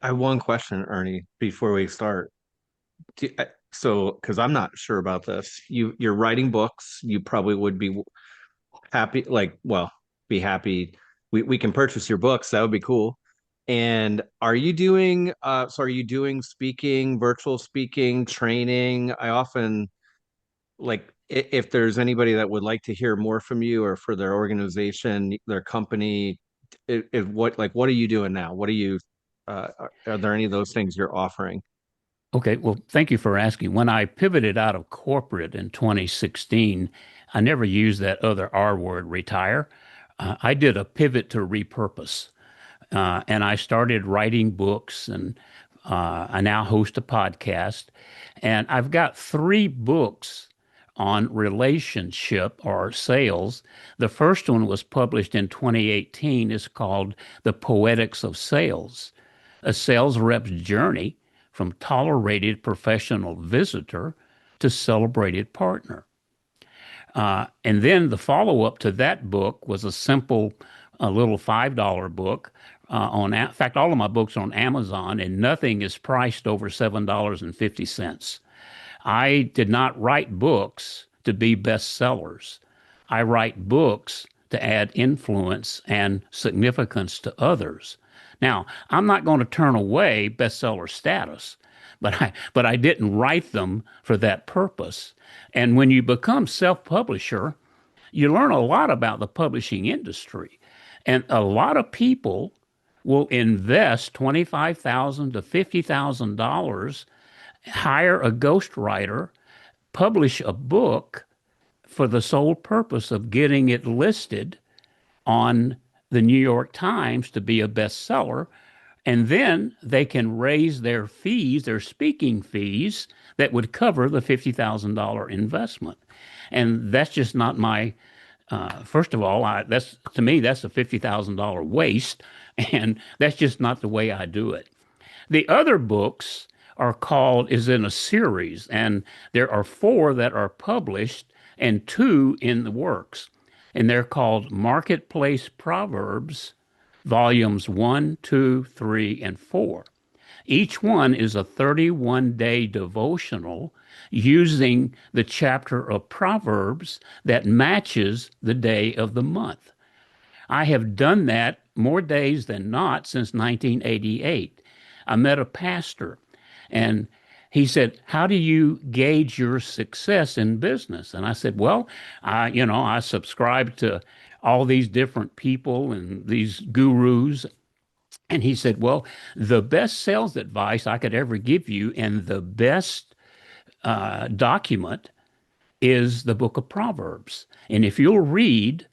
I have one question, Ernie, before we start. So, because I'm not sure about this, you're writing books. You probably would be happy, like, well, be happy. We can purchase your books. That would be cool. And are you doing speaking, virtual speaking, training? I often like if there's anybody that would like to hear more from you or for their organization, their company, what are you doing now? What are you are there any of those things you're offering? Okay, well, thank you for asking. When I pivoted out of corporate in 2016, I never used that other R word, retire. I did a pivot to repurpose. And I started writing books, and I now host a podcast. And I've got three books on relationship or sales. The first one was published in 2018. It's called The Poetics of Sales, a sales rep's journey from tolerated professional visitor to celebrated partner. And then the follow up to that book was a little $5 book. In fact, all of my books are on Amazon, and nothing is priced over $7.50. I did not write books to be bestsellers. I write books to add influence and significance to others. Now, I'm not going to turn away bestseller status, but I didn't write them for that purpose. And when you become self-publisher, you learn a lot about the publishing industry. And a lot of people will invest $25,000 to $50,000, hire a ghostwriter, publish a book for the sole purpose of getting it listed on the New York Times to be a bestseller. And then they can raise their fees, their speaking fees, that would cover the $50,000 investment. And that's just not my, first of all, that's to me, that's a $50,000 waste. And that's just not the way I do it. The other books is in a series, and there are four that are published and two in the works. And they're called Marketplace Proverbs, volumes one, two, three, and four. Each one is a 31-day devotional using the chapter of Proverbs that matches the day of the month. I have done that more days than not since 1988. I met a pastor, and he said, "How do you gauge your success in business?" And I said, "Well, I subscribe to all these different people and these gurus." And he said, "Well, the best sales advice I could ever give you and the best document is the book of Proverbs. And if you'll read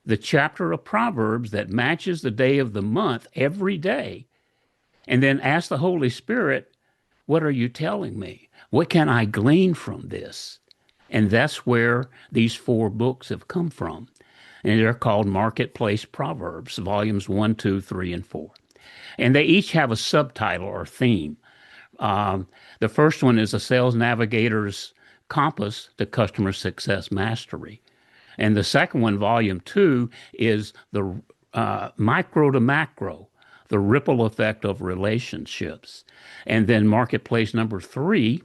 the chapter of Proverbs that matches the day of the month every day, and then ask the Holy Spirit, what are you telling me? What can I glean from this?" And that's where these four books have come from. And they're called Marketplace Proverbs, volumes one, two, three, and four. And they each have a subtitle or theme. The first one is a sales navigator's compass to customer success mastery. And the second one, volume two, is the micro to macro, the ripple effect of relationships. And then marketplace number three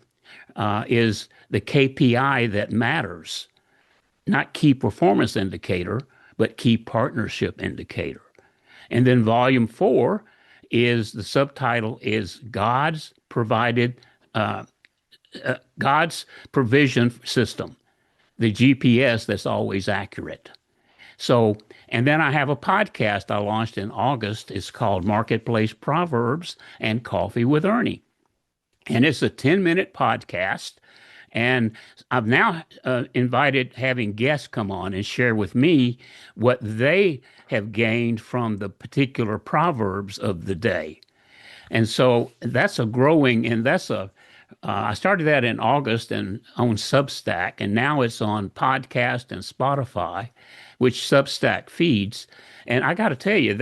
is the KPI that matters, not key performance indicator, but key partnership indicator. And then volume four is the subtitle is God's provision system, the GPS that's always accurate. So, and then I have a podcast I launched in August. It's called Marketplace Proverbs and Coffee with Ernie. And it's a 10-minute podcast. And I've now invited having guests come on and share with me what they have gained from the particular proverbs of the day. And so that's a growing, and I started that in August and on Substack, and now it's on podcast and Spotify, which Substack feeds. And I got to tell you,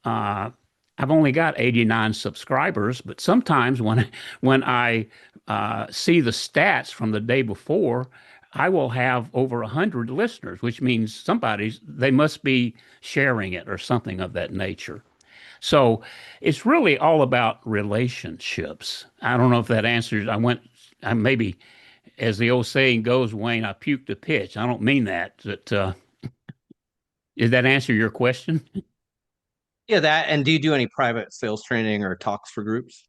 I've only got 89 subscribers, but sometimes when I see the stats from the day before, I will have over 100 listeners, which means they must be sharing it or something of that nature. So it's really all about relationships. I don't know if that answers. I maybe, as the old saying goes, Wayne, I puked a pitch. I don't mean that. But did that answer your question? Yeah, that. And do you do any private sales training or talks for groups?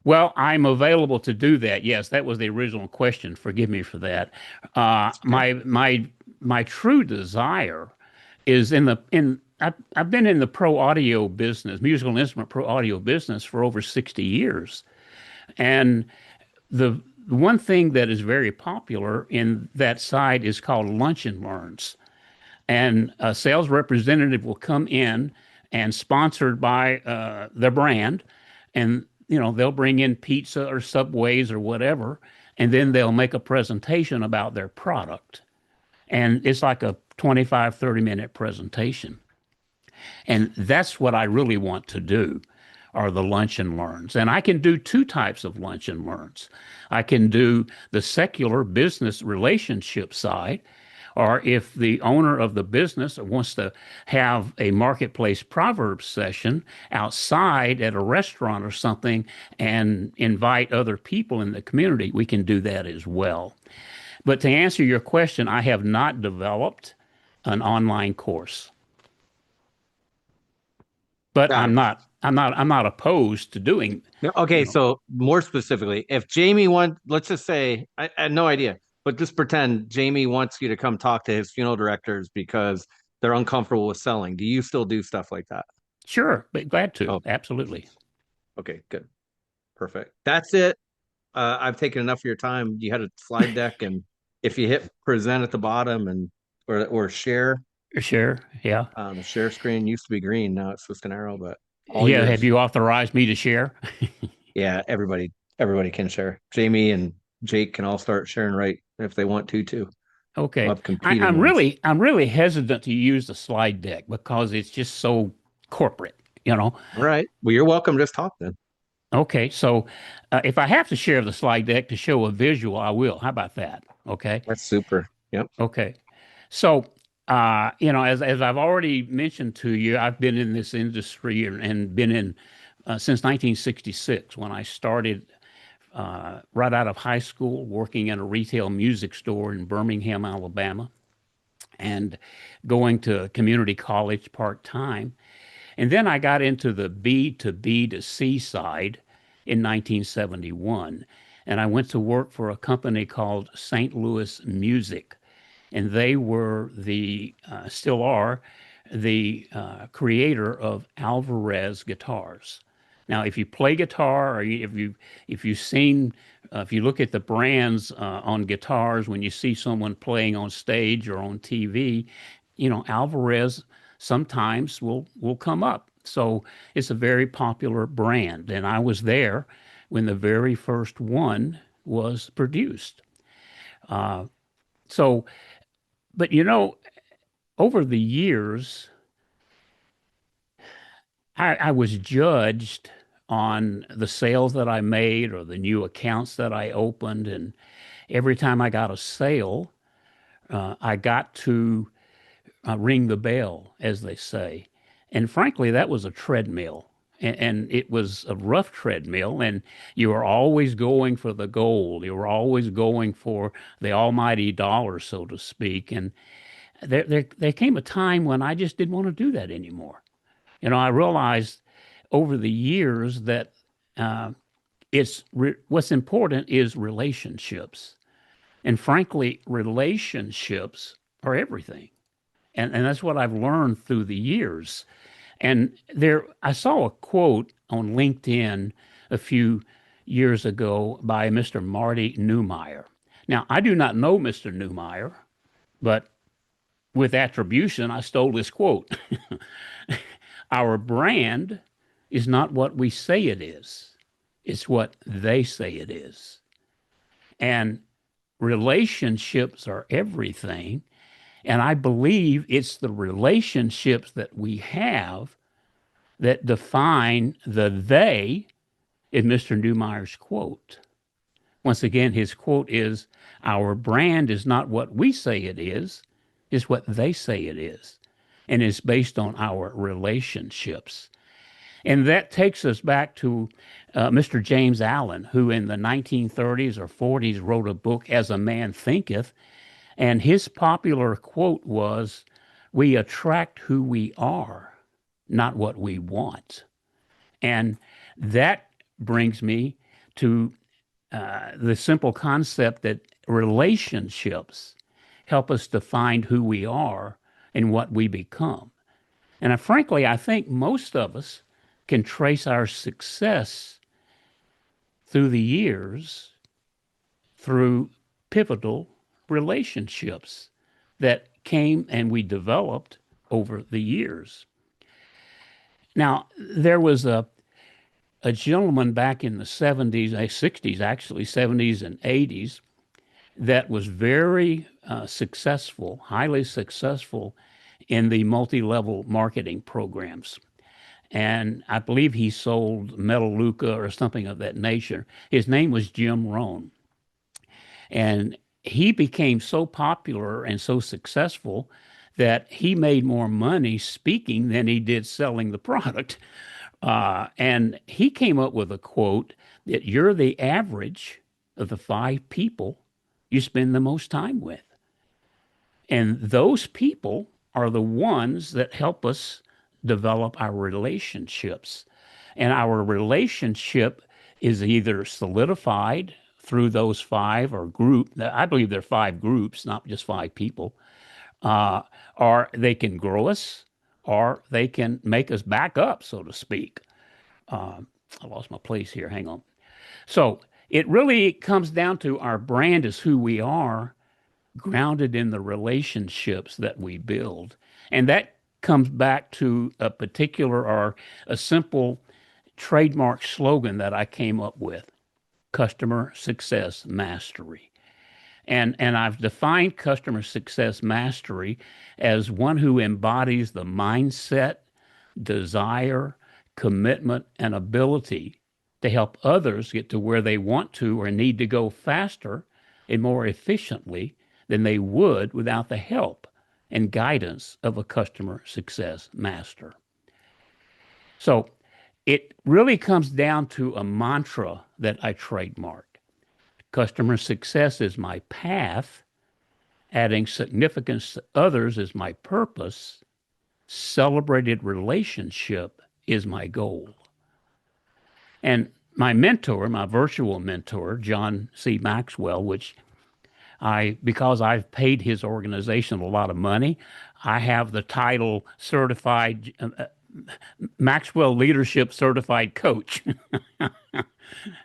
Well, I'm available to do that. Yes, that was the original question. Forgive me for that. That's okay. My true desire is in the in. I've been in the pro audio business, musical instrument pro audio business for over 60 years, and the one thing that is very popular in that side is called lunch and learns. And a sales representative will come in and sponsored by the brand, and they'll bring in pizza or Subways or whatever, and then they'll make a presentation about their product. And it's like a 25, 30-minute presentation. And that's what I really want to do are the lunch and learns. And I can do two types of lunch and learns. I can do the secular business relationship side, or if the owner of the business wants to have a marketplace proverbs session outside at a restaurant or something and invite other people in the community, we can do that as well. But to answer your question, I have not developed an online course. But Got it. I'm not opposed to doing, No, you okay, know, so more specifically, if Jamie wants, let's just say, I had no idea, but just pretend Jamie wants you to come talk to his funeral directors because they're uncomfortable with selling. Do you still do stuff like that? sure, but glad to. Oh, Absolutely. okay, good. Perfect. That's it. I've taken enough of your time. You had a slide deck, and if you hit present at the bottom and or share, Sure. Yeah. the share screen used to be green, now it's just an arrow, but all Yeah. Have yours. you authorized me to share? Yeah, everybody can share. Jamie and Jake can all start sharing right if they want to too. We'll Okay. have competing ones. I'm really hesitant to use the slide deck because it's just so corporate, you know. All right. Well, you're welcome. Just talk then. Okay. So if I have to share the slide deck to show a visual, I will. How about that? Okay. That's super. Yep. Okay. So, as I've already mentioned to you, I've been in this industry and been in since 1966 when I started right out of high school working in a retail music store in Birmingham, Alabama, and going to community college part time. And then I got into the B to C side in 1971. And I went to work for a company called St. Louis Music, and they were still are, the creator of Alvarez guitars. Now, if you play guitar, or if you've seen, if you look at the brands on guitars when you see someone playing on stage or on TV, Alvarez sometimes will come up. So it's a very popular brand, and I was there when the very first one was produced. Uh, so but over the years, I was judged on the sales that I made or the new accounts that I opened. And every time I got a sale, I got to ring the bell, as they say. And frankly, that was a treadmill. And it was a rough treadmill, and you were always going for the goal. You were always going for the almighty dollar, so to speak. And there came a time when I just didn't want to do that anymore. I realized over the years that uh, what's important is relationships, and frankly, relationships are everything, and that's what I've learned through the years. And I saw a quote on LinkedIn a few years ago by Mr. Marty Neumeyer. Now, I do not know Mr. Neumeyer, but with attribution, I stole this quote. Our brand is not what we say it is, it's what they say it is. And relationships are everything. And I believe it's the relationships that we have that define the they in Mr. Neumeyer's quote. Once again, his quote is our brand is not what we say it is, it's what they say it is. And it's based on our relationships. And that takes us back to Mr. James Allen, who in the 1930s or 40s wrote a book, As a Man Thinketh. And his popular quote was, "We attract who we are, not what we want." And that brings me to the simple concept that relationships help us define who we are and what we become. And frankly, I think most of us can trace our success through the years through pivotal relationships that came and we developed over the years. Now, there was a gentleman back in the 70s, 60s actually, 70s and 80s, that was very successful, highly successful in the multi-level marketing programs. And I believe he sold Melaleuca or something of that nature. His name was Jim Rohn. And he became so popular and so successful that he made more money speaking than he did selling the product. And he came up with a quote that you're the average of the 5 people you spend the most time with. And those people are the ones that help us develop our relationships. And our relationship is either solidified through those 5 or group. I believe there are 5 groups, not just 5 people. Uh, or they can grow us, or they can make us back up, so to speak. Uh, I lost my place here. Hang on. So it really comes down to our brand is who we are, grounded in the relationships that we build. And that comes back to a particular or a simple trademark slogan that I came up with: customer success mastery. And I've defined customer success mastery as one who embodies the mindset, desire, commitment, and ability to help others get to where they want to or need to go faster and more efficiently than they would without the help and guidance of a customer success master. So it really comes down to a mantra that I trademarked. Customer success is my path. Adding significance to others is my purpose. Celebrated relationship is my goal. And my mentor, my virtual mentor, John C. Maxwell, which because I've paid his organization a lot of money, I have the title certified Maxwell Leadership Certified Coach.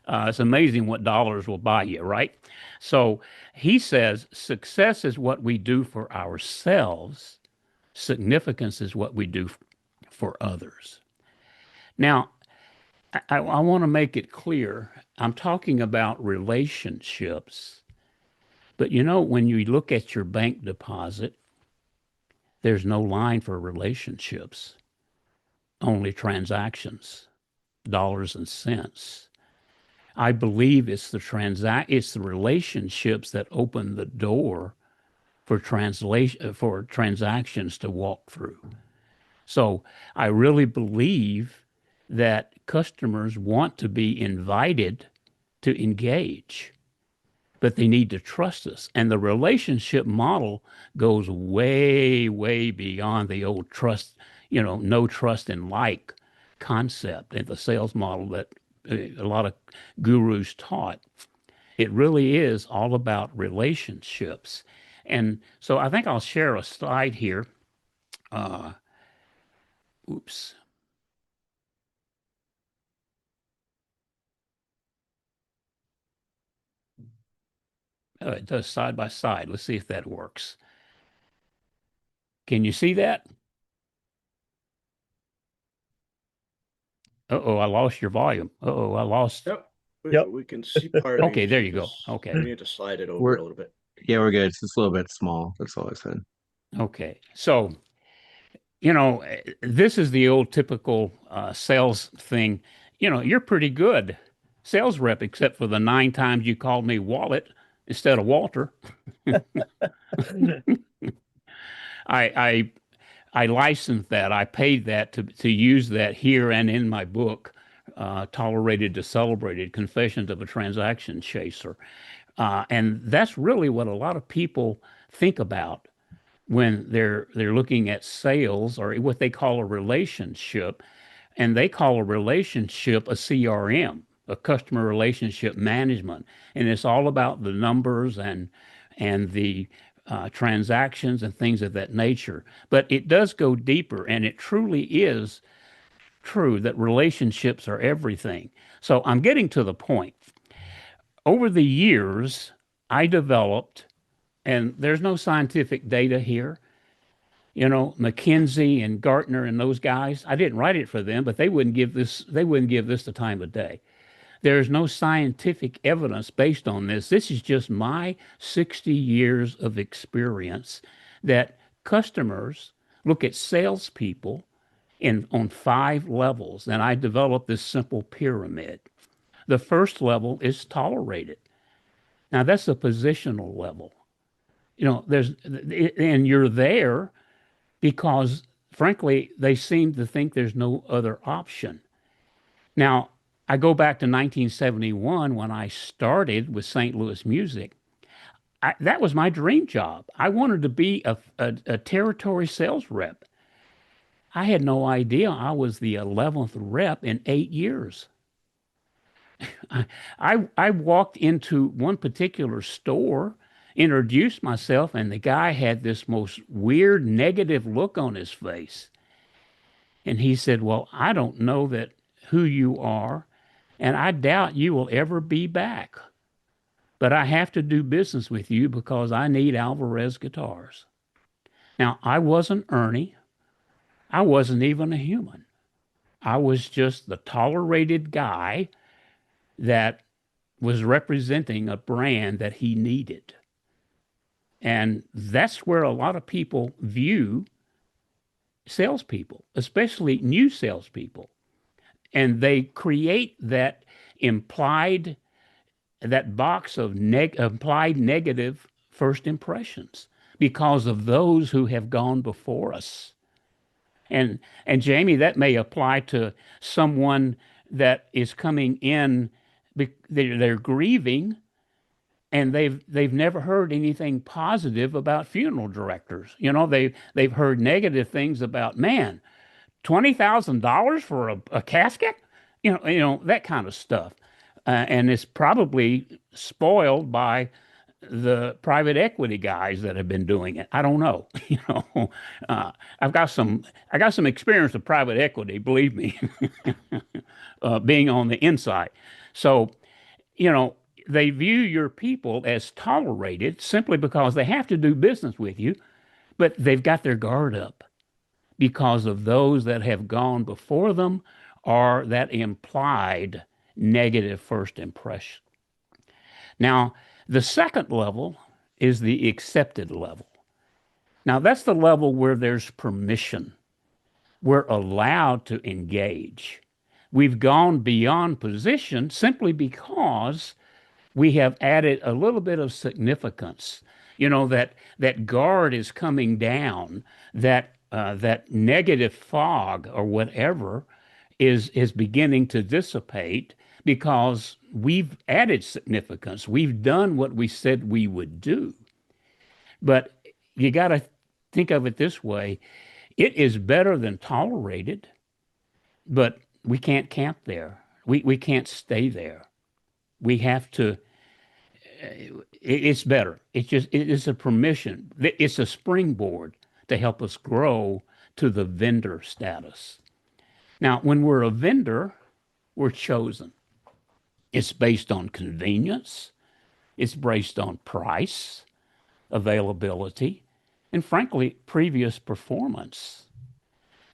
It's amazing what dollars will buy you, right? So he says success is what we do for ourselves, significance is what we do for others. Now, I want to make it clear I'm talking about relationships, but when you look at your bank deposit, there's no line for relationships, only transactions, dollars and cents. I believe it's the relationships that open the door for transactions to walk through. So I really believe that customers want to be invited to engage, but they need to trust us. And the relationship model goes way, way beyond the old trust, no trust and like concept and the sales model that a lot of gurus taught. It really is all about relationships. And so I think I'll share a slide here. Oops. It does side by side. Let's see if that works. Can you see that? Uh-oh, I lost your volume. Uh-oh, I lost. Yep. Yep. We can see part of Okay, it. there you go. Okay. We need to slide it over We're- a little bit. Yeah, we're good. It's just a little bit small. That's all I said. Okay. So, this is the old typical sales thing. You're pretty good sales rep, except for the 9 times you called me Wallet instead of Walter. I I licensed that. I paid that to use that here and in my book, Tolerated to Celebrated: Confessions of a Transaction Chaser. And that's really what a lot of people think about when they're looking at sales, or what they call a relationship. And they call a relationship a CRM, a customer relationship management. And it's all about the numbers and the transactions and things of that nature. But it does go deeper, and it truly is true that relationships are everything. So I'm getting to the point. Over the years, I developed, and there's no scientific data here. You know, McKinsey and Gartner and those guys, I didn't write it for them, but they wouldn't give this the time of day. There is no scientific evidence based on this. This is just my 60 years of experience that customers look at salespeople on 5 levels, and I developed this simple pyramid. The first level is tolerated. Now that's a positional level. You know, and you're there because, frankly, they seem to think there's no other option. Now, I go back to 1971 when I started with St. Louis Music. That was my dream job. I wanted to be a territory sales rep. I had no idea I was the 11th rep in 8 years. I walked into one particular store, introduced myself, and the guy had this most weird negative look on his face. And he said, "Well, I don't know that who you are, and I doubt you will ever be back. But I have to do business with you because I need Alvarez guitars." Now, I wasn't Ernie. I wasn't even a human. I was just the tolerated guy that was representing a brand that he needed. And that's where a lot of people view salespeople, especially new salespeople. And they create that box of implied negative first impressions because of those who have gone before us. And Jamie, that may apply to someone that is coming in, they're grieving, and they've never heard anything positive about funeral directors. You know, they've heard negative things about, man, $20,000 for a casket, that kind of stuff, and it's probably spoiled by the private equity guys that have been doing it. I don't know. I got some experience with private equity, believe me, being on the inside. So, they view your people as tolerated simply because they have to do business with you, but they've got their guard up because of those that have gone before them or that implied negative first impression. Now, the second level is the accepted level. Now, that's the level where there's permission. We're allowed to engage. We've gone beyond position simply because we have added a little bit of significance. That guard is coming down, that negative fog or whatever is beginning to dissipate because we've added significance. We've done what we said we would do. But you got to think of it this way. It is better than tolerated, but we can't camp there. We can't stay there. We have to, it's better. It is a permission. It's a springboard to help us grow to the vendor status. Now, when we're a vendor, we're chosen. It's based on convenience. It's based on price, availability, and frankly, previous performance.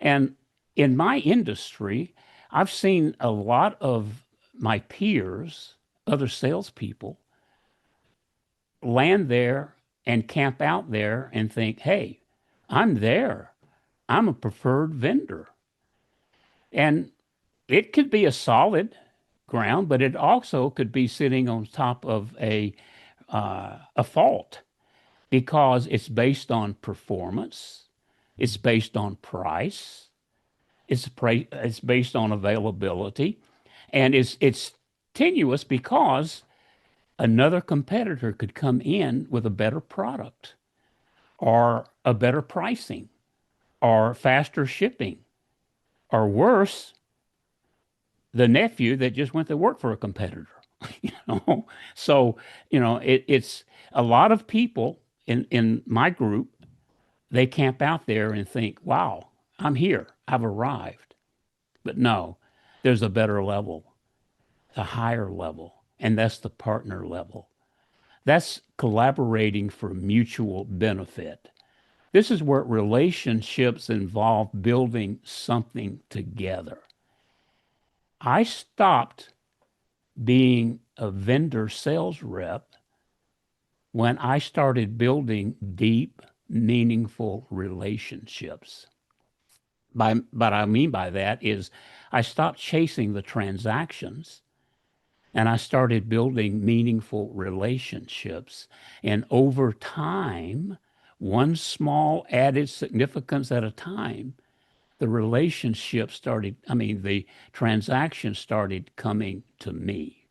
And in my industry, I've seen a lot of my peers, other salespeople, land there and camp out there and think, hey, I'm there. I'm a preferred vendor. And it could be a solid ground, but it also could be sitting on top of a fault because it's based on performance, It's based on price. It's based on availability, and it's tenuous because another competitor could come in with a better product or a better pricing or faster shipping or worse, the nephew that just went to work for a competitor. you know, so it's a lot of people in my group. They camp out there and think, "Wow, I'm here. I've arrived." But no, there's a better level, a higher level, and that's the partner level. That's collaborating for mutual benefit. This is where relationships involve building something together. I stopped being a vendor sales rep when I started building deep, meaningful relationships. What I mean by that is I stopped chasing the transactions and I started building meaningful relationships. And over time, one small added significance at a time, the relationship started, the transaction started coming to me.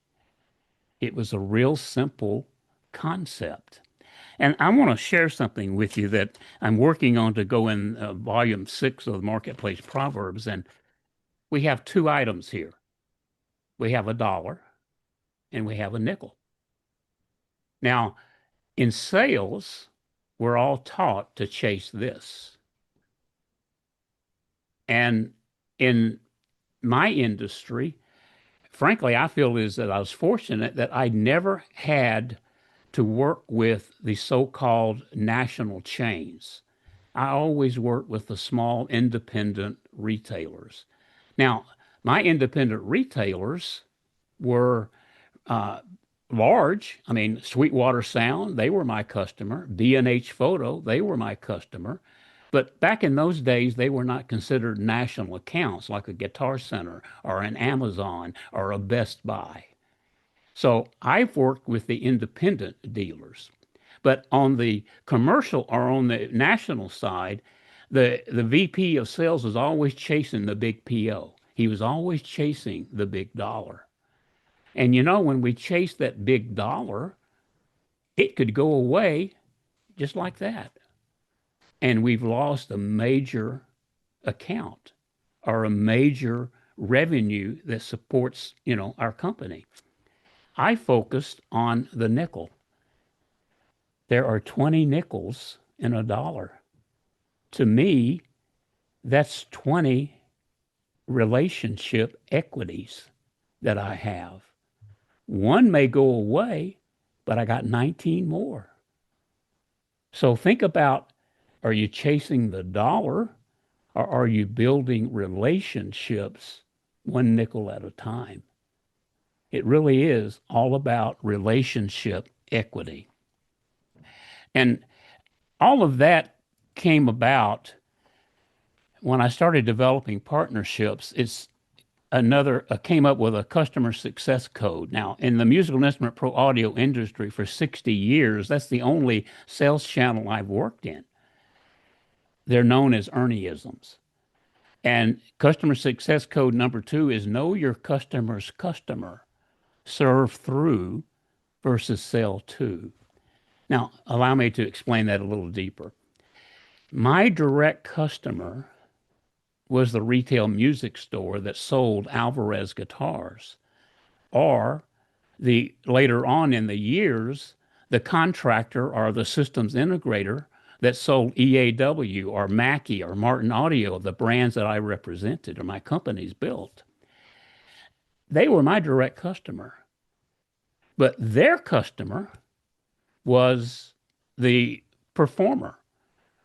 It was a real simple concept. And I want to share something with you that I'm working on to go in volume 6 of the Marketplace Proverbs. And we have two items here. We have a dollar and we have a nickel. Now, in sales, we're all taught to chase this. And in my industry, frankly, I feel is that I was fortunate that I never had to work with the so-called national chains. I always worked with the small independent retailers. Now, my independent retailers were large. Sweetwater Sound, they were my customer. B&H Photo, they were my customer. But back in those days, they were not considered national accounts like a Guitar Center or an Amazon or a Best Buy. So I've worked with the independent dealers. But on the commercial or on the national side, the VP of sales was always chasing the big PO. He was always chasing the big dollar. And when we chase that big dollar, it could go away just like that. And we've lost a major account or a major revenue that supports, our company. I focused on the nickel. There are 20 nickels in a dollar. To me, that's 20 relationship equities that I have. One may go away, but I got 19 more. So think about, are you chasing the dollar or are you building relationships one nickel at a time? It really is all about relationship equity. And all of that came about when I started developing partnerships. I came up with a customer success code. Now, in the musical instrument pro audio industry for 60 years, that's the only sales channel I've worked in. They're known as Ernieisms. And customer success code number 2 is know your customer's customer, serve through versus sell to. Now, allow me to explain that a little deeper. My direct customer was the retail music store that sold Alvarez guitars, or later on in the years, the contractor or the systems integrator that sold EAW or Mackie or Martin Audio, the brands that I represented or my companies built. They were my direct customer. But their customer was the performer,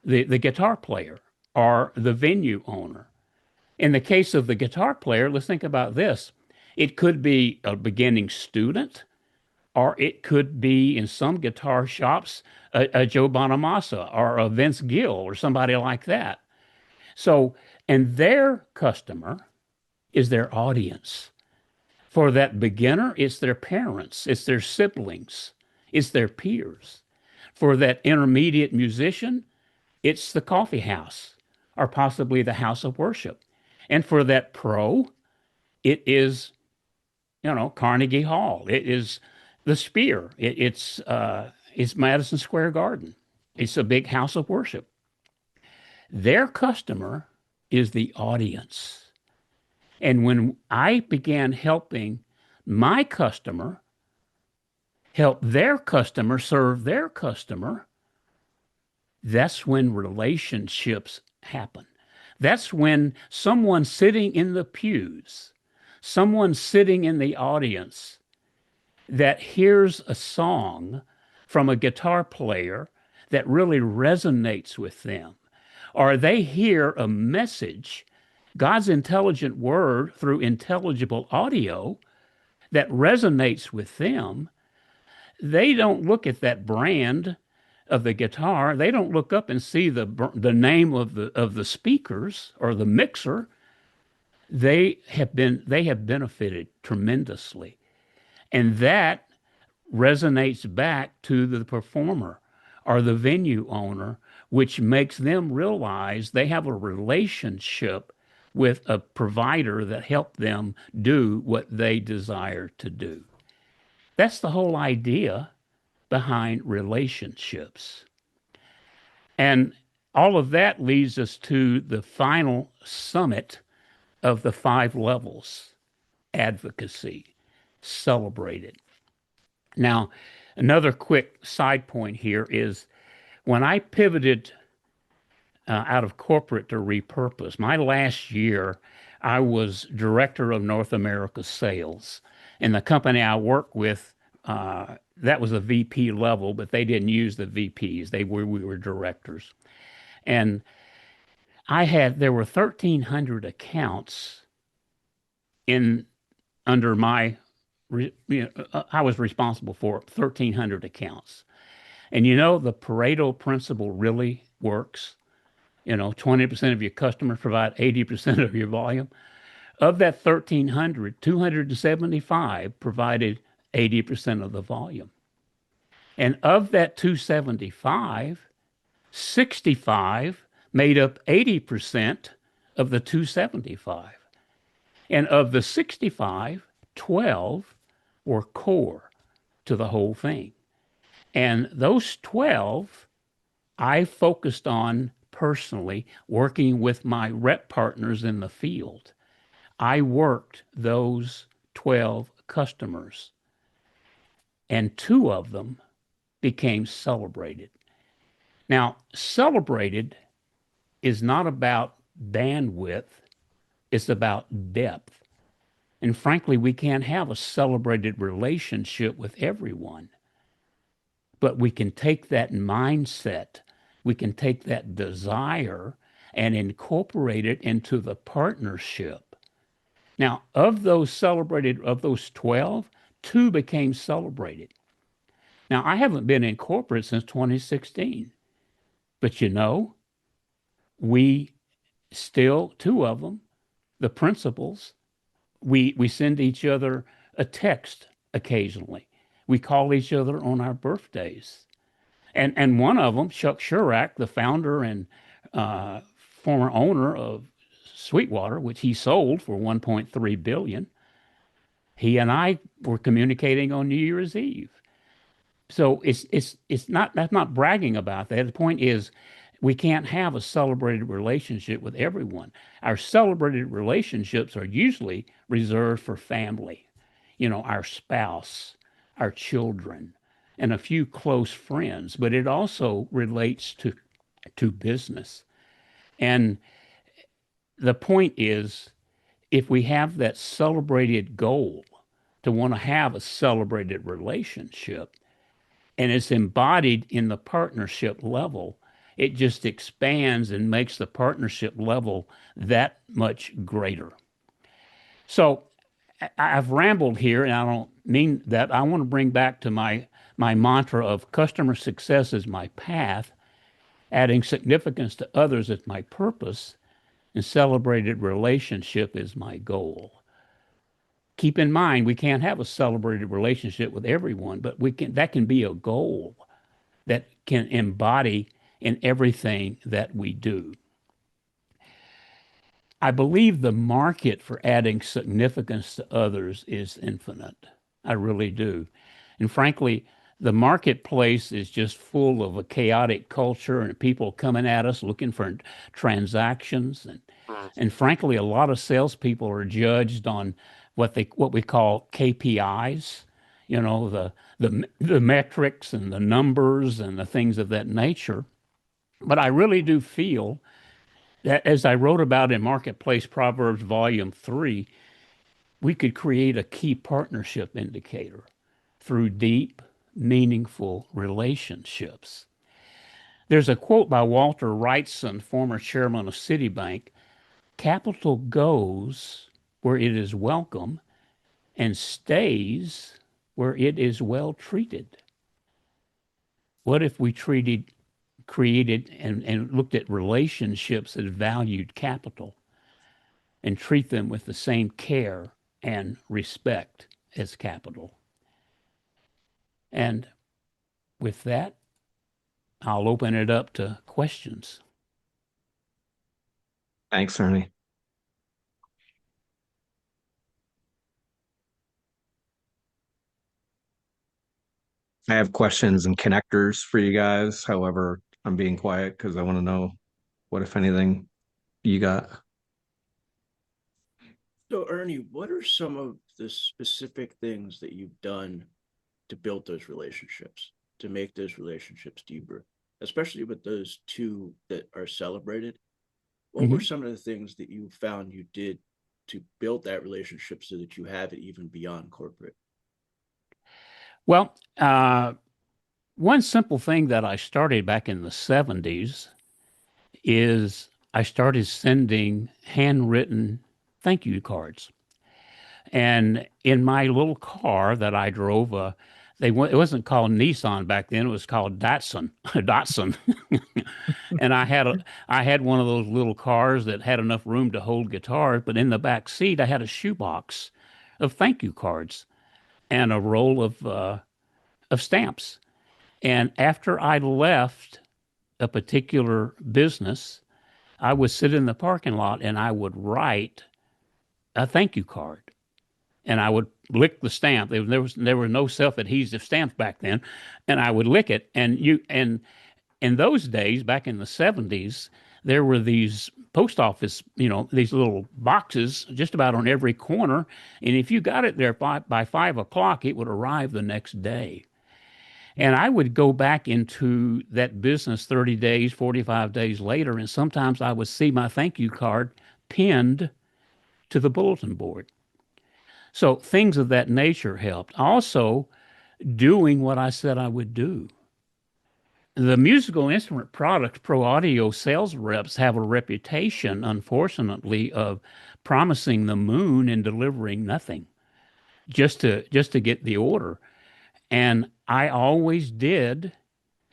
the guitar player, or the venue owner. In the case of the guitar player, let's think about this. It could be a beginning student, or it could be in some guitar shops, a Joe Bonamassa or a Vince Gill or somebody like that. So, and their customer is their audience. For that beginner, it's their parents, it's their siblings, it's their peers. For that intermediate musician, it's the coffee house or possibly the house of worship. And for that pro, it is, Carnegie Hall. It is the Spear. It's Madison Square Garden. It's a big house of worship. Their customer is the audience. And when I began helping my customer help their customer serve their customer, that's when relationships happen. That's when someone sitting in the pews, someone sitting in the audience that hears a song from a guitar player that really resonates with them, or they hear a message, God's intelligent word through intelligible audio that resonates with them, they don't look at that brand of the guitar. They don't look up and see the name of the speakers or the mixer. They have benefited tremendously, and that resonates back to the performer or the venue owner, which makes them realize they have a relationship with a provider that helped them do what they desire to do. That's the whole idea behind relationships. And all of that leads us to the final summit of the 5 levels: advocacy, celebrated. Now, another quick side point here is when I pivoted out of corporate to repurpose, my last year, I was director of North America sales. And the company I worked with, that was a VP level, but they didn't use the VPs. We were directors. And there were 1,300 accounts under my, I was responsible for 1,300 accounts. And the Pareto principle really works. 20% of your customers provide 80% of your volume. Of that 1,300, 275 provided 80% of the volume. And of that 275, 65 made up 80% of the 275. And of the 65, 12 were core to the whole thing. And those 12, I focused on personally working with my rep partners in the field. I worked those 12 customers, and 2 of them became celebrated. Now, celebrated is not about bandwidth, it's about depth. And frankly, we can't have a celebrated relationship with everyone. But we can take that mindset, we can take that desire and incorporate it into the partnership. Now, of those 12, 2 became celebrated. Now, I haven't been in corporate since 2016, but we still, 2 of them, the principals, we send each other a text occasionally. We call each other on our birthdays. And one of them, Chuck Shirak, the founder and former owner of Sweetwater, which he sold for $1.3 billion, he and I were communicating on New Year's Eve. So that's not bragging about that. The point is, we can't have a celebrated relationship with everyone. Our celebrated relationships are usually reserved for family, our spouse, our children, and a few close friends, but it also relates to business. And the point is, if we have that celebrated goal to want to have a celebrated relationship, and it's embodied in the partnership level, it just expands and makes the partnership level that much greater. So I've rambled here, and I don't mean that. I want to bring back to my mantra of customer success is my path, adding significance to others is my purpose, and celebrated relationship is my goal. Keep in mind, we can't have a celebrated relationship with everyone, but that can be a goal that can embody in everything that we do. I believe the market for adding significance to others is infinite. I really do. And frankly, the marketplace is just full of a chaotic culture and people coming at us looking for transactions. And frankly, a lot of salespeople are judged on what we call KPIs, the metrics and the numbers and the things of that nature. But I really do feel that, as I wrote about in Marketplace Proverbs Volume 3, we could create a key partnership indicator through deep, meaningful relationships. There's a quote by Walter Wrightson, former chairman of Citibank: capital goes where it is welcome and stays where it is well treated. What if we created and looked at relationships that valued capital and treat them with the same care and respect as capital? And with that, I'll open it up to questions. Thanks, Ernie. I have questions and connectors for you guys. However, I'm being quiet because I want to know what, if anything, you got. So, Ernie, what are some of the specific things that you've done to build those relationships, to make those relationships deeper, especially with those two that are celebrated? What were some of the things that you found you did to build that relationship so that you have it even beyond corporate? Well, one simple thing that I started back in the 70s is I started sending handwritten thank you cards. And in my little car that I drove, it wasn't called Nissan back then; it was called Datsun. Datsun. And I had one of those little cars that had enough room to hold guitars, but in the back seat I had a shoebox of thank you cards and a roll of stamps. And after I left a particular business, I would sit in the parking lot and I would write a thank you card, and I would lick the stamp. There were no self-adhesive stamps back then, and I would lick it. And in those days, back in the 70s, there were these post office, these little boxes just about on every corner, and if you got it there by 5 o'clock, it would arrive the next day. And I would go back into that business 30 days, 45 days later, and sometimes I would see my thank you card pinned to the bulletin board. So things of that nature helped. Also, doing what I said I would do. The musical instrument product pro audio sales reps have a reputation, unfortunately, of promising the moon and delivering nothing just to get the order. And I always did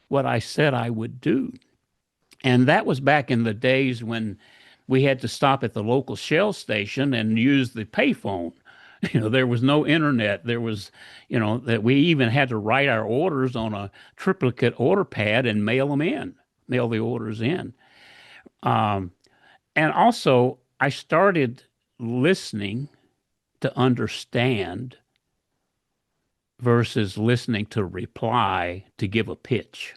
what I said I would do. And that was back in the days when we had to stop at the local Shell station and use the payphone. There was no internet. There was, that we even had to write our orders on a triplicate order pad and mail the orders in. And also, I started listening to understand versus listening to reply to give a pitch.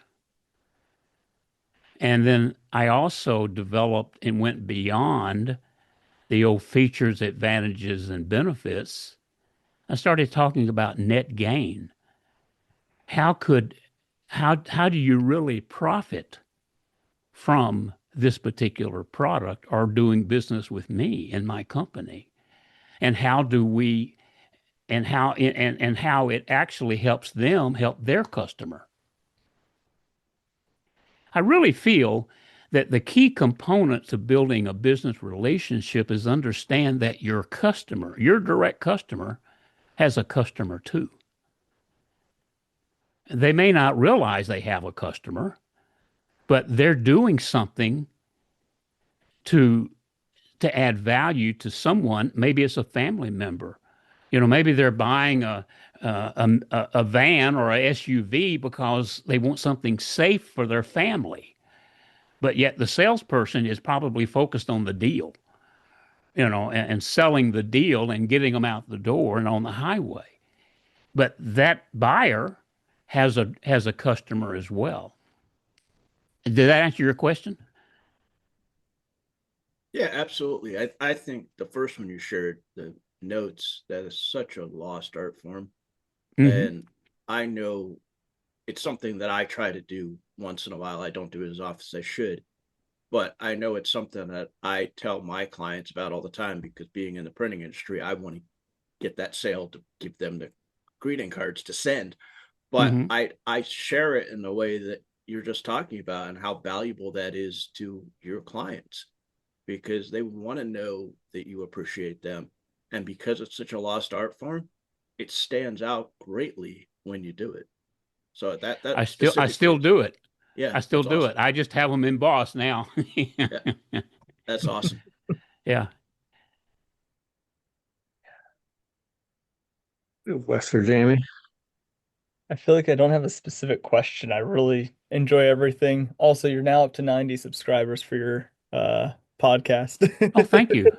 And then I also developed and went beyond the old features, advantages, and benefits. I started talking about net gain. How do you really profit from this particular product or doing business with me and my company? And how do we and how it actually helps them help their customer? I really feel that the key component to building a business relationship is understand that your customer, your direct customer, has a customer too. They may not realize they have a customer, but they're doing something to add value to someone. Maybe it's a family member. Maybe they're buying a van or a SUV because they want something safe for their family. But yet the salesperson is probably focused on the deal. and selling the deal and getting them out the door and on the highway. But that buyer has a customer as well. Did that answer your question? Yeah, absolutely. I think the first one you shared, the notes, that is such a lost art form. Mm-hmm. And I know it's something that I try to do once in a while. I don't do it as often as I should, but I know it's something that I tell my clients about all the time because being in the printing industry, I want to get that sale to give them the greeting cards to send. But Mm-hmm. I share it in the way that you're just talking about and how valuable that is to your clients because they want to know that you appreciate them. And because it's such a lost art form, it stands out greatly when you do it. So that I specific still case, do it. yeah, I still that's do awesome. it. I just have them embossed now. Yeah, that's awesome. Yeah. Wester Jamie. I feel like I don't have a specific question. I really enjoy everything. Also, you're now up to 90 subscribers for your podcast. Oh, thank you.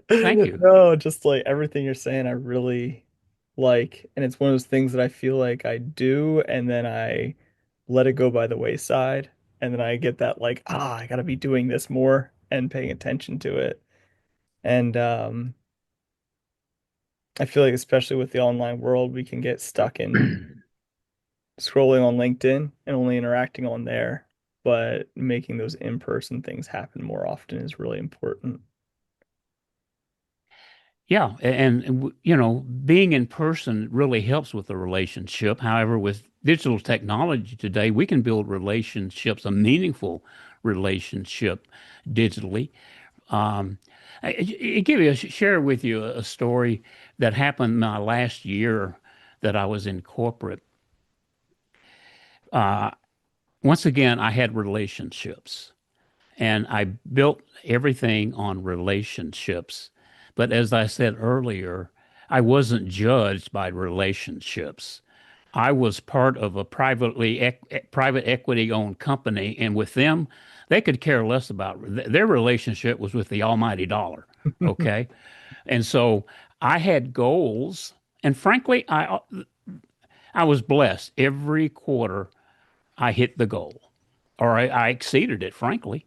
Thank you. No, just like everything you're saying, I really like. And it's one of those things that I feel like I do, and then I let it go by the wayside. And then I get that like, I gotta be doing this more and paying attention to it. And I feel like especially with the online world, we can get stuck in scrolling on LinkedIn and only interacting on there, but making those in-person things happen more often is really important. Yeah, and being in person really helps with the relationship. However, with digital technology today, we can build relationships, a meaningful relationship digitally. Um, share with you a story that happened my last year that I was in corporate. Uh, Once again, I had relationships. And I built everything on relationships. But as I said earlier, I wasn't judged by relationships. I was part of a private equity owned company, and with them, they could care less about their relationship was with the almighty dollar. Okay, and so I had goals, and frankly, I was blessed. Every quarter, I hit the goal, or I exceeded it. Frankly,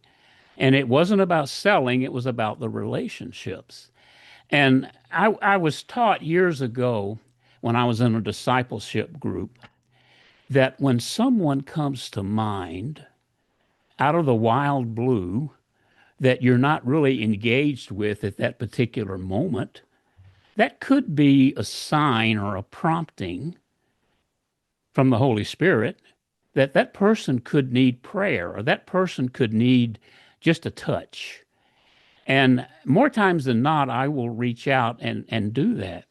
and it wasn't about selling, it was about the relationships. And I was taught years ago when I was in a discipleship group that when someone comes to mind out of the wild blue that you're not really engaged with at that particular moment, that could be a sign or a prompting from the Holy Spirit that that person could need prayer or that person could need just a touch. And more times than not, I will reach out and do that.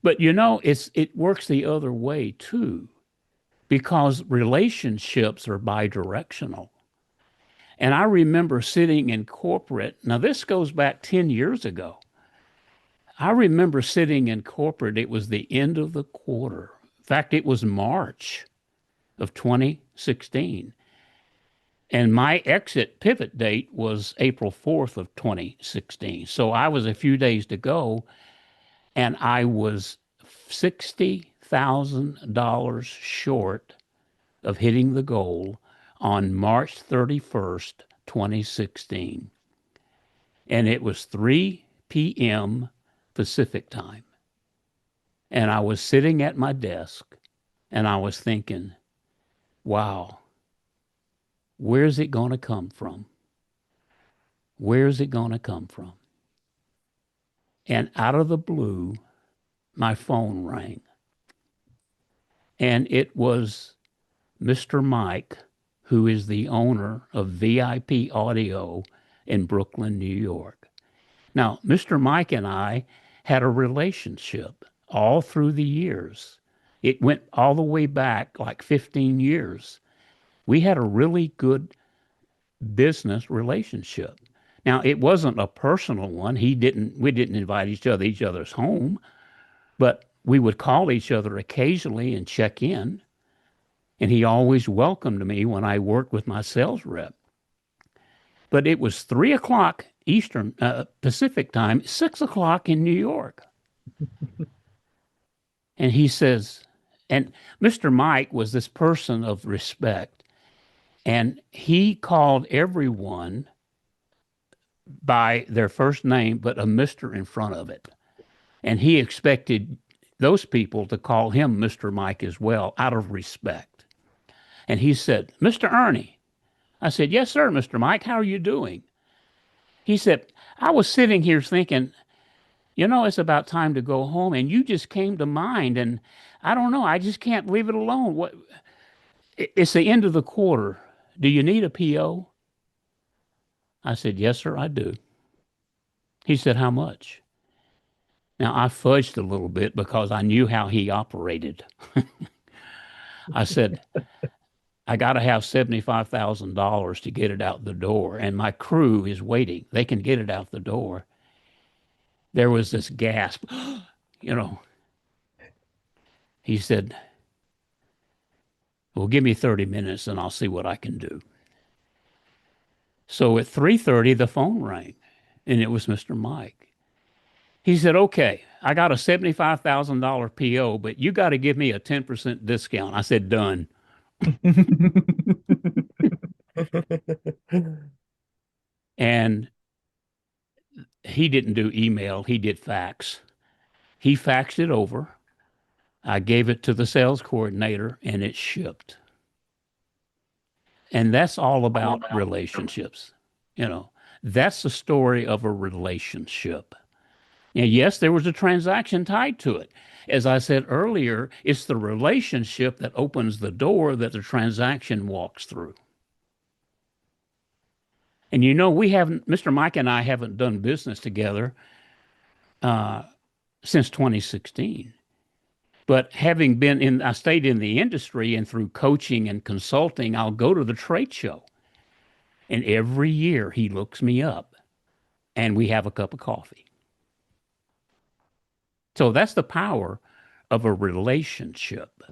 But it works the other way too, because relationships are bidirectional. And I remember sitting in corporate. Now this goes back 10 years ago. I remember sitting in corporate. It was the end of the quarter. In fact, it was March of 2016. And my exit pivot date was April 4th of 2016. So I was a few days to go and I was $60,000 short of hitting the goal on March 31st, 2016. And it was 3 p.m. Pacific time. And I was sitting at my desk and I was thinking, wow, where's it going to come from? Where's it going to come from? And out of the blue, my phone rang. And it was Mr. Mike, who is the owner of VIP Audio in Brooklyn, New York. Now, Mr. Mike and I had a relationship all through the years. It went all the way back like 15 years. We had a really good business relationship. Now, it wasn't a personal one. We didn't invite each other's home, but we would call each other occasionally and check in. And he always welcomed me when I worked with my sales rep. But it was 3 o'clock Eastern Pacific time, 6 o'clock in New York. And he says, and Mr. Mike was this person of respect, and he called everyone by their first name, but a Mr. in front of it. And he expected those people to call him Mr. Mike as well, out of respect. And he said, Mr. Ernie. I said, yes, sir, Mr. Mike. How are you doing? He said, I was sitting here thinking, it's about time to go home, and you just came to mind, and I don't know, I just can't leave it alone. What? It's the end of the quarter. Do you need a PO? I said, yes, sir, I do. He said, how much? Now, I fudged a little bit because I knew how he operated. I said, I got to have $75,000 to get it out the door, and my crew is waiting. They can get it out the door. There was this gasp, you know. He said, well, give me 30 minutes and I'll see what I can do. So at 3:30, the phone rang, and it was Mr. Mike. He said, okay, I got a $75,000 PO, but you got to give me a 10% discount. I said, done. And he didn't do email, he did fax. He faxed it over. I gave it to the sales coordinator and it shipped. And that's all about relationships. That's the story of a relationship. Yes, there was a transaction tied to it. As I said earlier, it's the relationship that opens the door that the transaction walks through. And we haven't, Mr. Mike and I haven't done business together since 2016. But having I stayed in the industry, and through coaching and consulting, I'll go to the trade show. And every year he looks me up and we have a cup of coffee. So that's the power of a relationship.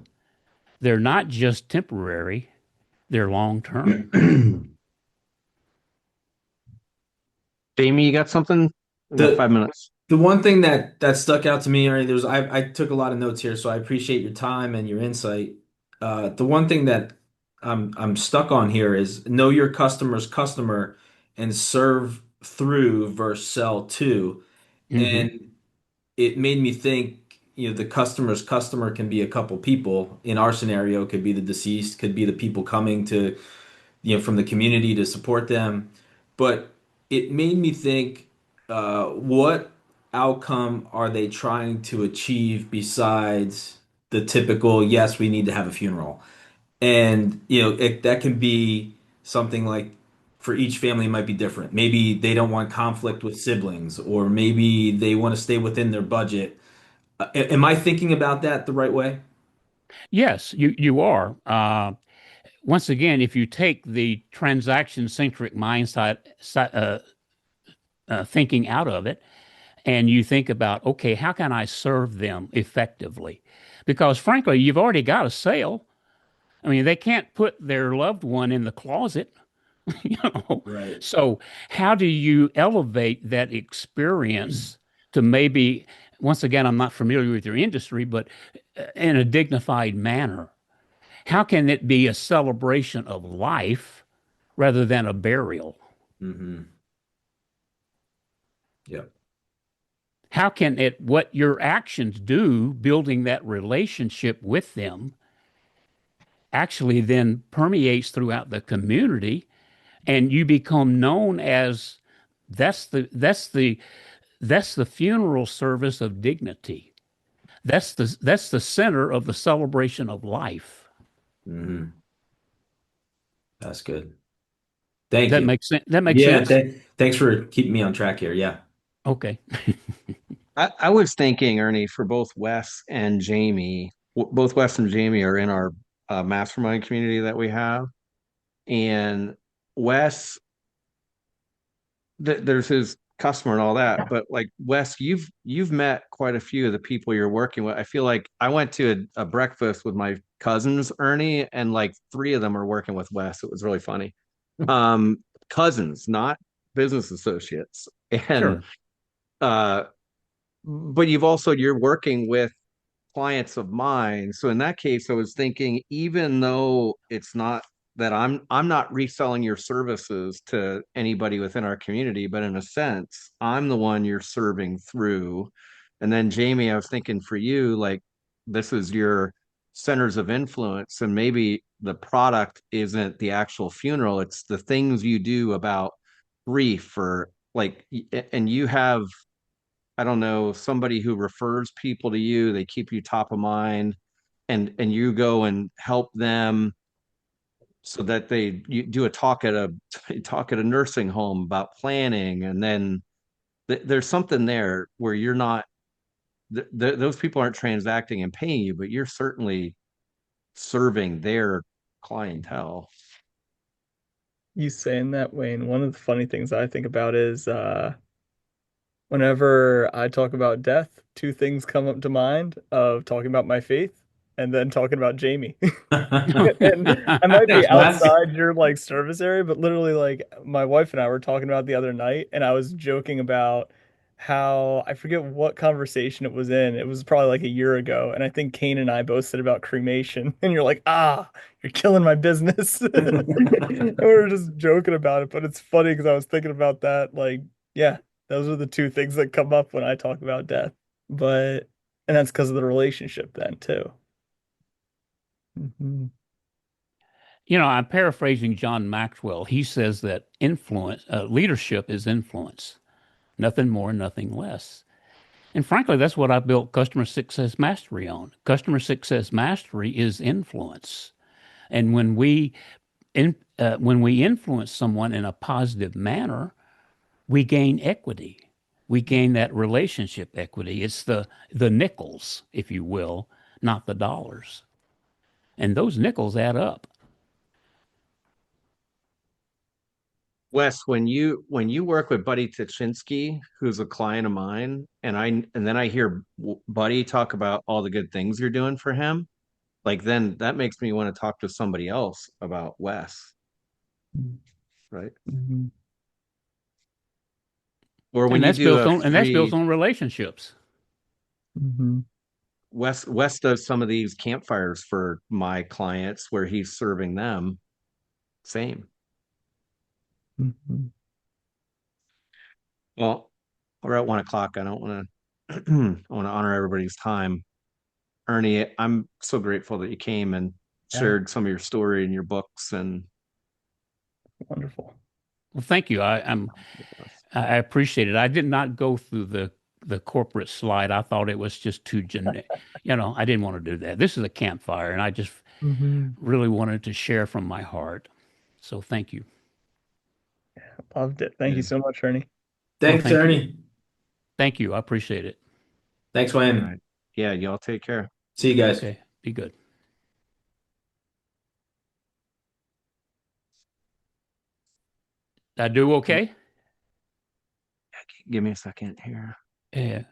They're not just temporary, they're long term. Jamie, you got something? We got The 5 minutes. the one thing that stuck out to me, Ernie, I took a lot of notes here, so I appreciate your time and your insight. The one thing that I'm stuck on here is know your customer's customer and serve through versus sell to. Mm-hmm. And it made me think, the customer's customer can be a couple people. In our scenario, it could be the deceased, could be the people coming to, from the community to support them. But it made me think, what outcome are they trying to achieve besides the typical, yes, we need to have a funeral? And, that can be something like for each family it might be different. Maybe they don't want conflict with siblings, or maybe they want to stay within their budget. Am I thinking about that the right way? Yes, you are. Once again, if you take the transaction centric mindset thinking out of it, and you think about, okay, how can I serve them effectively? Because frankly, you've already got a sale. I mean, they can't put their loved one in the closet, you know. Right. So, how do you elevate that experience to maybe, once again, I'm not familiar with your industry, but in a dignified manner? How can it be a celebration of life rather than a burial? Mm-hmm. Yeah. How can what your actions do, building that relationship with them, actually then permeates throughout the community, and you become known as that's the funeral service of dignity. That's the center of the celebration of life. Mm-hmm. That's good. Thank That you. makes sense. That makes Yeah, sense. thanks for keeping me on track here. Yeah. Okay. I was thinking, Ernie, for both Wes and Jamie, both Wes and Jamie are in our mastermind community that we have. And Wes, there's his customer and all that, but like Wes, you've met quite a few of the people you're working with. I feel like I went to a breakfast with my cousins, Ernie, and like three of them are working with Wes. It was really funny. Cousins, not business associates. And Sure. uh but you're working with clients of mine. So in that case, I was thinking, even though it's not that I'm not reselling your services to anybody within our community, but in a sense, I'm the one you're serving through. And then Jamie, I was thinking for you, like this is your centers of influence, and maybe the product isn't the actual funeral, it's the things you do about grief or like, and you have, I don't know, somebody who refers people to you, they keep you top of mind, and you go and help them so that you do a talk at a talk at a nursing home about planning, and then there's something there where you're not those people aren't transacting and paying you, but you're certainly serving their clientele. You saying that, Wayne, one of the funny things I think about is whenever I talk about death, two things come up to mind of talking about my faith and then talking about Jamie. And I might be Thanks, Wes. outside your like service area, but literally like my wife and I were talking about the other night, and I was joking about how I forget what conversation it was in. It was probably like a year ago, and I think Kane and I both said about cremation, and you're like, ah, you're killing my business. And we were just joking about it, but it's funny because I was thinking about that. Like, yeah, those are the two things that come up when I talk about death. But and that's because of the relationship then too. Mhm. I'm paraphrasing John Maxwell. He says that leadership is influence, nothing more, nothing less. And frankly, that's what I built customer success mastery on. Customer success mastery is influence. And when we influence someone in a positive manner, we gain equity. We gain that relationship equity. It's the nickels, if you will, not the dollars. And those nickels add up. Wes, when you work with Buddy Tuchinski, who's a client of mine, and then I hear Buddy talk about all the good things you're doing for him, like then that makes me want to talk to somebody else about Wes, right? Mhm. Or when And you that's do built a on and that's built free on relationships. Mhm. Wes does some of these campfires for my clients where he's serving them. Same. Mhm. Well, we're at 1 o'clock. I don't want to I want to honor everybody's time. Ernie, I'm so grateful that you came and Yeah, shared some of your story and your books and wonderful. Well, thank you. I appreciate it. I did not go through the corporate slide. I thought it was just too generic. I didn't want to do that. This is a campfire, and I just Hmm. really wanted to share from my heart. So thank you. Loved it. Thank you good. so much, Ernie. Well, Thanks, thank you. Ernie. Thank you. I appreciate it. Thanks, All Wayne. right. Yeah, y'all take care. See you guys. Okay. Be good. Did I do okay? Give me a second here. Yeah.